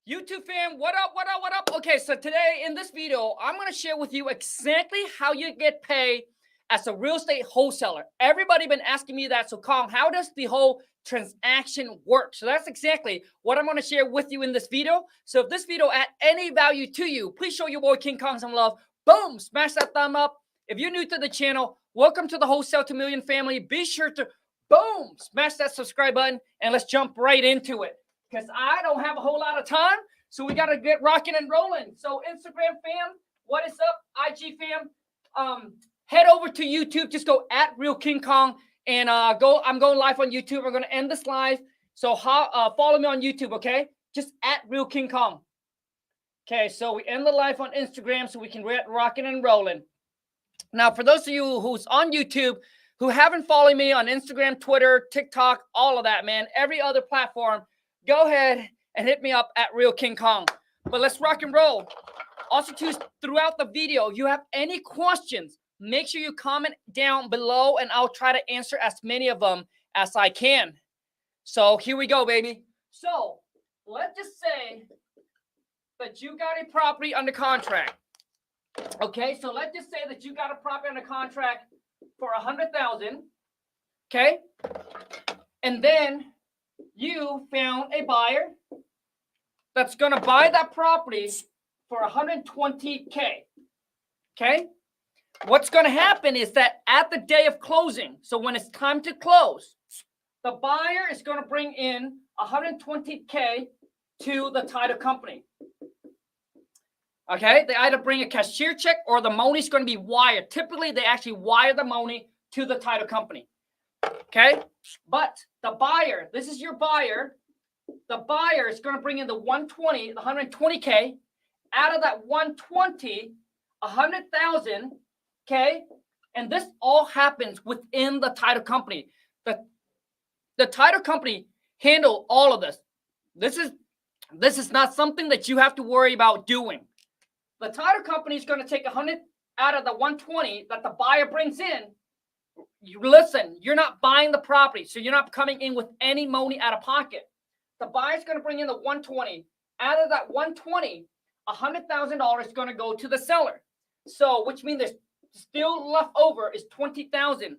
YouTube fam, what up, what up, what up? Okay, so today in this video, I'm going to share with you exactly how you get paid as a real estate wholesaler. Everybody been asking me that. So Khang, how does the whole transaction work? So that's exactly what I'm going to share with you in this video. So if this video add any value to you, please show your boy King Khang some love. Boom, smash that thumb up. If you're new to the channel, welcome to the Wholesale to Million family. Be sure to, boom, smash that subscribe button and let's jump right into it. Because I don't have a whole lot of time, so we got to get rocking and rolling. So Instagram fam, what is up? IG fam, head over to YouTube. Just go at Real King Khang and go. I'm going live on YouTube. I'm going to end this live. So follow me on YouTube, okay? Just at Real King Khang. Okay, so we end the live on Instagram so we can get rocking and rolling. Now, for those of you who's on YouTube who haven't followed me on Instagram, Twitter, TikTok, all of that, man, every other platform, go ahead and hit me up at Real King Khang. But let's rock and roll. Also, too, throughout the video, you have any questions, make sure you comment down below and I'll try to answer as many of them as I can. So here we go, baby. So let's just say that you got a property under contract. Okay, so let's just say that you got a property under contract for $100,000. Okay, and then you found a buyer that's going to buy that property for $120K. Okay, what's going to happen is that at the day of closing, so when it's time to close, the buyer is going to bring in $120K to the title company. Okay, they either bring a cashier check or the money is going to be wired. Typically, they actually wire the money to the title company. Okay, but the buyer, this is your buyer. The buyer is going to bring in the 120K. Out of that 120, 100,000. Okay, and this all happens within the title company. The title company handle all of this. This is not something that you have to worry about doing. The title company is going to take 100 out of the 120 that the buyer brings in. You listen, you're not buying the property, so you're not coming in with any money out of pocket. The buyer's going to bring in the 120. Out of that 120, $100,000 is going to go to the seller. So, which means there's still left over is $20,000.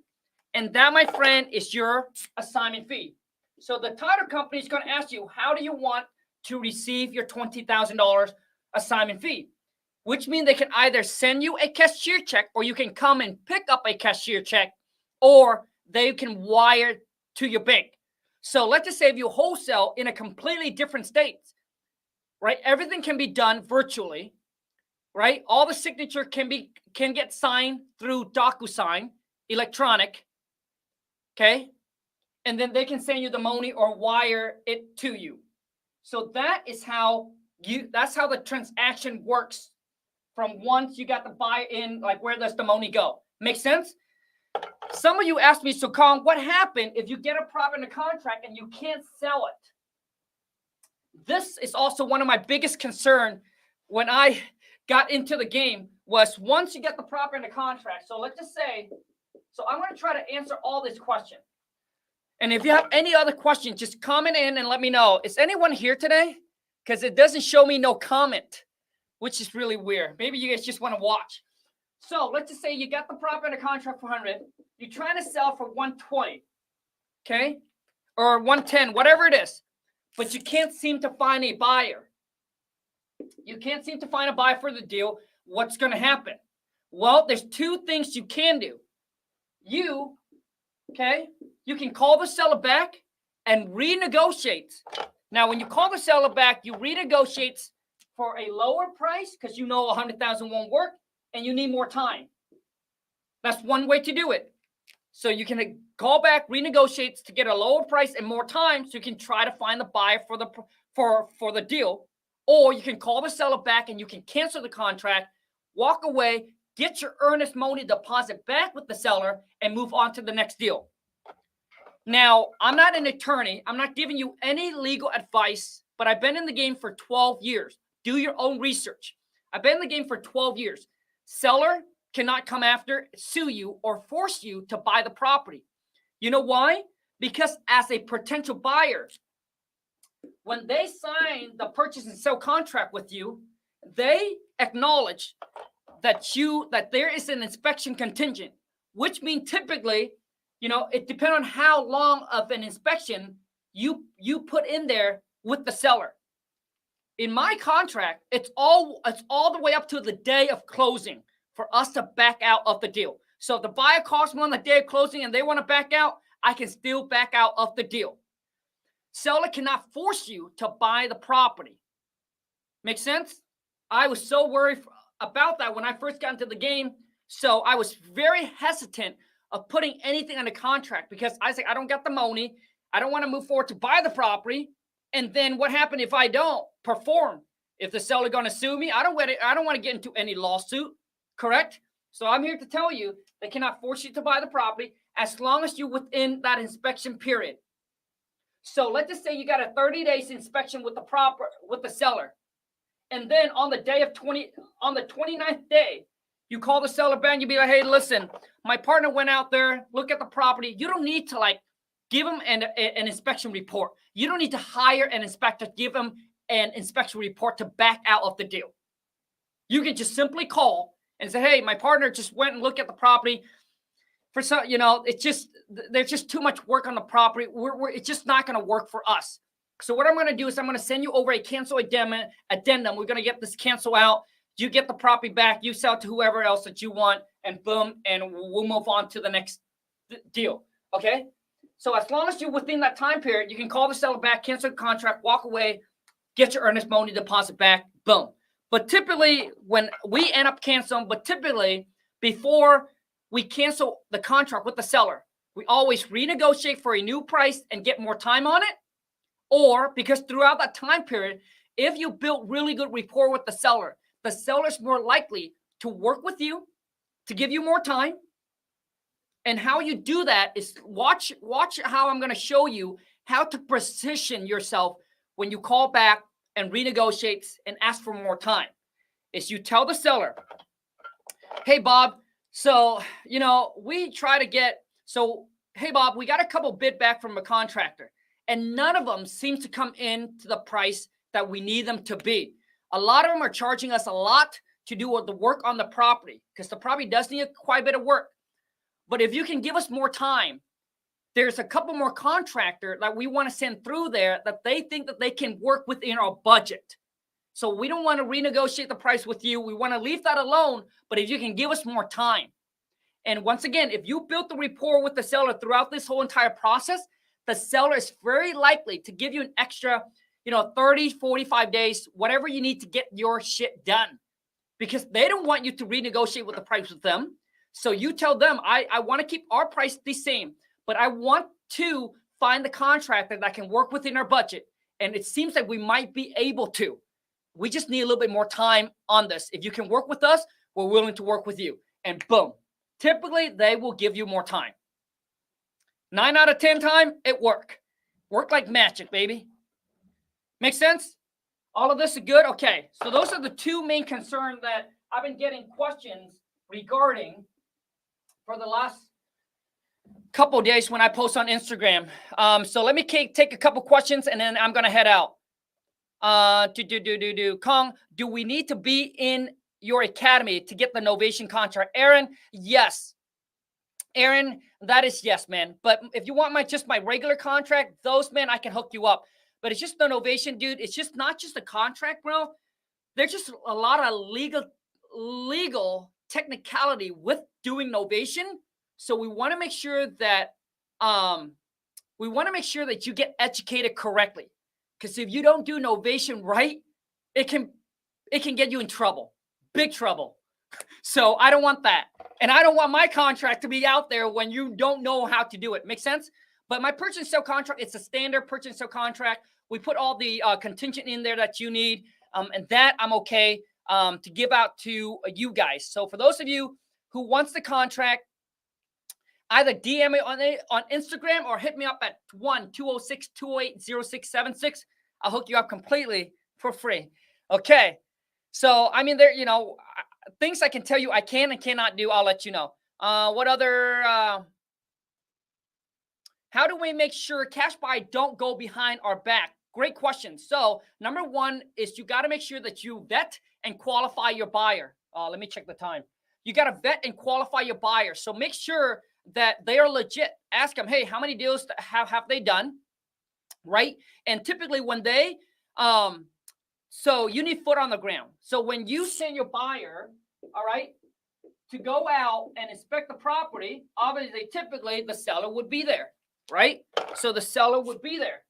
And that, my friend, is your assignment fee. So the title company is going to ask you, how do you want to receive your $20,000 assignment fee? Which means they can either send you a cashier check or you can come and pick up a cashier check or they can wire to your bank. So let's just say if you wholesale in a completely different state, right? Everything can be done virtually, right? All the signature can get signed through DocuSign, electronic, okay? And then they can send you the money or wire it to you. So that's how the transaction works. From once you got the buy in, like where does the money go? Make sense? Some of you asked me, so Khang, what happened if you get a property in a contract and you can't sell it? This is also one of my biggest concern when I got into the game was once you get the property in a contract. So let's just say, so I'm going to try to answer all these questions. And if you have any other questions, just comment in and let me know. Is anyone here today? Because it doesn't show me no comment, which is really weird. Maybe you guys just want to watch. So let's just say you got the property in a contract for 100. You're trying to sell for 120, okay? Or 110, whatever it is. But you can't seem to find a buyer. You can't seem to find a buyer for the deal. What's going to happen? Well, there's two things you can do. You can call the seller back and renegotiate. Now, when you call the seller back, you renegotiate for a lower price because you know 100,000 won't work and you need more time. That's one way to do it. So you can call back, renegotiate to get a lower price and more time so you can try to find the buyer for the deal. Or you can call the seller back and you can cancel the contract, walk away, get your earnest money deposit back with the seller and move on to the next deal. Now, I'm not an attorney. I'm not giving you any legal advice, but I've been in the game for 12 years. Do your own research. I've been in the game for 12 years. Seller cannot come after, sue you, or force you to buy the property. You know why? Because as a potential buyer, when they sign the purchase and sale contract with you, they acknowledge that there is an inspection contingent, which means typically, it depends on how long of an inspection you put in there with the seller. In my contract, it's all the way up to the day of closing for us to back out of the deal. So if the buyer calls me on the day of closing and they want to back out, I can still back out of the deal. Seller cannot force you to buy the property. Make sense? I was so worried about that when I first got into the game. So I was very hesitant of putting anything on the contract because I said, I don't get the money. I don't want to move forward to buy the property. And then what happened if I don't perform? If the seller going to sue me, I don't want to get into any lawsuit, correct? So I'm here to tell you, they cannot force you to buy the property as long as you're within that inspection period. So let's just say you got a 30 days inspection with the seller. And then on the 29th day, you call the seller back and you be like, hey, listen, my partner went out there, look at the property. You don't need to give them an inspection report. You don't need to hire an inspector, give them an inspection report to back out of the deal. You can just simply call and say, hey, my partner just went and looked at the property. For some, there's just too much work on the property. It's just not going to work for us. So what I'm going to do is I'm going to send you over a cancel addendum. We're going to get this cancel out. You get the property back. You sell to whoever else that you want, and boom, and we'll move on to the next deal. Okay? So as long as you're within that time period, you can call the seller back, cancel the contract, walk away, get your earnest money deposit back, boom. But typically, when we end up canceling, before we cancel the contract with the seller, we always renegotiate for a new price and get more time on it. Or because throughout that time period, if you build really good rapport with the seller is more likely to work with you, to give you more time. And how you do that is watch how I'm going to show you how to position yourself when you call back and renegotiate and ask for more time. Is you tell the seller, hey, Bob, so, we try to hey, Bob, we got a couple bid back from a contractor, and none of them seem to come in to the price that we need them to be. A lot of them are charging us a lot to do the work on the property because the property does need quite a bit of work. But if you can give us more time, there's a couple more contractors that we want to send through there that they think that they can work within our budget. So we don't want to renegotiate the price with you. We want to leave that alone, but if you can give us more time. And once again, if you built the rapport with the seller throughout this whole entire process, the seller is very likely to give you an extra, 30, 45 days, whatever you need to get your shit done. Because they don't want you to renegotiate with the price with them. So you tell them, I want to keep our price the same, but I want to find the contractor that can work within our budget. And it seems like we might be able to. We just need a little bit more time on this. If you can work with us, we're willing to work with you. And boom, typically they will give you more time. 9 out of 10 time, it work. Work like magic, baby. Make sense? All of this is good? Okay. So those are the two main concerns that I've been getting questions regarding for the last couple of days when I post on Instagram. So let me take a couple questions and then I'm going to head out. Khang, do we need to be in your academy to get the novation contract? Aaron, yes. Aaron, that is yes, man. But if you want my regular contract, those, man, I can hook you up. But it's just the novation, dude. It's just not just a contract, bro. There's just a lot of legal technicality with doing novation. So we want to make sure that you get educated correctly. Because if you don't do novation right, it can get you in trouble, big trouble. So I don't want that. And I don't want my contract to be out there when you don't know how to do it. Make sense? But my purchase and sale contract, it's a standard purchase and sale contract. We put all the contingent in there that you need. And that I'm okay to give out to you guys. So for those of you who wants the contract, either DM me on Instagram or hit me up at 1-206-208-0676. I'll hook you up completely for free. Okay. So, I mean, there, things I can tell you I can and cannot do, I'll let you know. What other, how do we make sure cash buy don't go behind our back? Great question. So number one is you got to make sure that you vet and qualify your buyer. Let me check the time. You got to vet and qualify your buyer. So make sure that they are legit. Ask them, hey, how many deals have they done? Right? And typically when they, so you need foot on the ground. So when you send your buyer, all right, to go out and inspect the property, obviously, typically the seller would be there, right? So the seller would be there.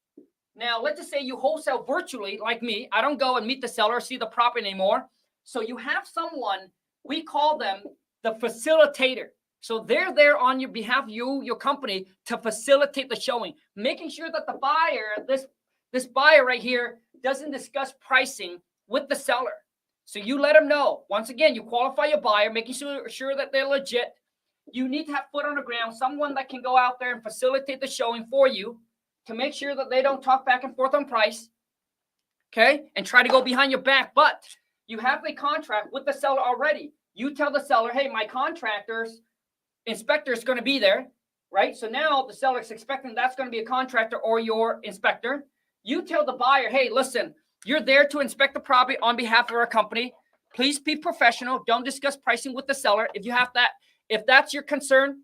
Now, let's just say you wholesale virtually like me. I don't go and meet the seller, see the property anymore. So you have someone, we call them the facilitator. So they're there on your behalf, your company, to facilitate the showing, making sure that the buyer, this buyer right here, doesn't discuss pricing with the seller. So you let them know. Once again, you qualify your buyer, making sure that they're legit. You need to have foot on the ground, someone that can go out there and facilitate the showing for you to make sure that they don't talk back and forth on price, okay, and try to go behind your back. But you have a contract with the seller already. You tell the seller, hey, my inspector is going to be there, right? So now the seller is expecting that's going to be a contractor or your inspector. You tell the buyer, hey, listen, you're there to inspect the property on behalf of our company. Please be professional. Don't discuss pricing with the seller. If that's your concern,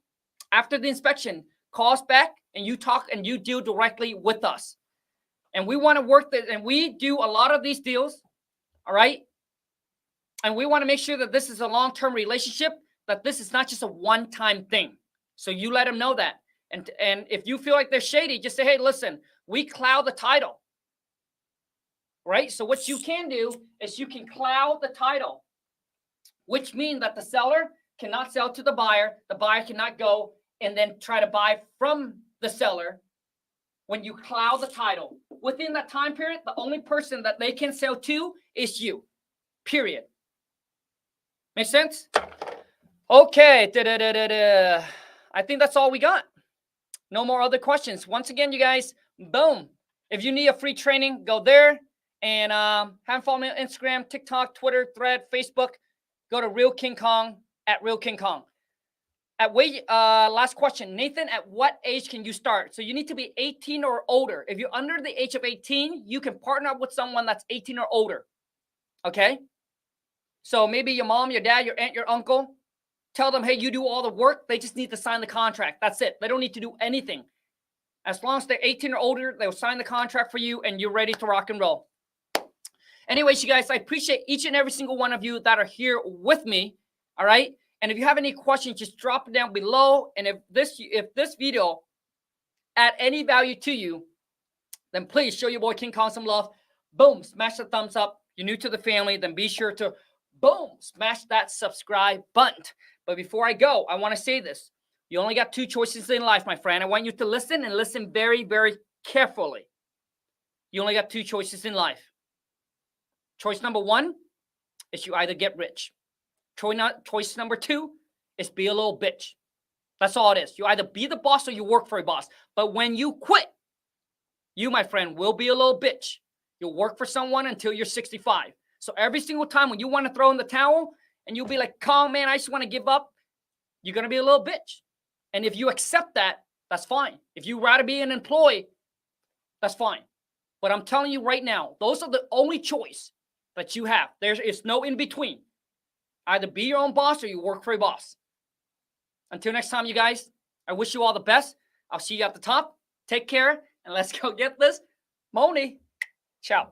after the inspection, call us back and you talk and you deal directly with us. And we want to work that, and we do a lot of these deals, all right? And we want to make sure that this is a long-term relationship, that this is not just a one-time thing. So you let them know that. And if you feel like they're shady, just say, hey, listen, we cloud the title. Right? So what you can do is you can cloud the title, which means that the seller cannot sell to the buyer. The buyer cannot go and then try to buy from the seller. When you cloud the title, within that time period, the only person that they can sell to is you, period. Make sense? Okay. I think that's all we got. No more other questions. Once again, you guys, boom. If you need a free training, go there. And have follow me on Instagram, TikTok, Twitter, Thread, Facebook. Go to Real King Khang at Real King Khang. Last question, Nathan. At what age can you start? So you need to be 18 or older. If you're under the age of 18, you can partner up with someone that's 18 or older. Okay. So maybe your mom, your dad, your aunt, your uncle. Tell them, hey, you do all the work. They just need to sign the contract. That's it. They don't need to do anything. As long as they're 18 or older, they'll sign the contract for you, and you're ready to rock and roll. Anyways, you guys, I appreciate each and every single one of you that are here with me, all right? And if you have any questions, just drop it down below. And if this video add any value to you, then please show your boy King Khang some love. Boom, smash the thumbs up. You're new to the family, then be sure to, boom, smash that subscribe button. But before I go, I want to say this. You only got two choices in life, my friend. I want you to listen and listen very, very carefully. You only got two choices in life. Choice number one is you either get rich. Choice number two is be a little bitch. That's all it is. You either be the boss or you work for a boss. But when you quit, you, my friend, will be a little bitch. You'll work for someone until you're 65. So every single time when you want to throw in the towel and you'll be like, calm, man, I just want to give up, you're going to be a little bitch. And if you accept that, that's fine. If you rather be an employee, that's fine. But I'm telling you right now, those are the only choice that you have. There's no in between. Either be your own boss or you work for a boss. Until next time, you guys, I wish you all the best. I'll see you at the top. Take care, and let's go get this money. Ciao.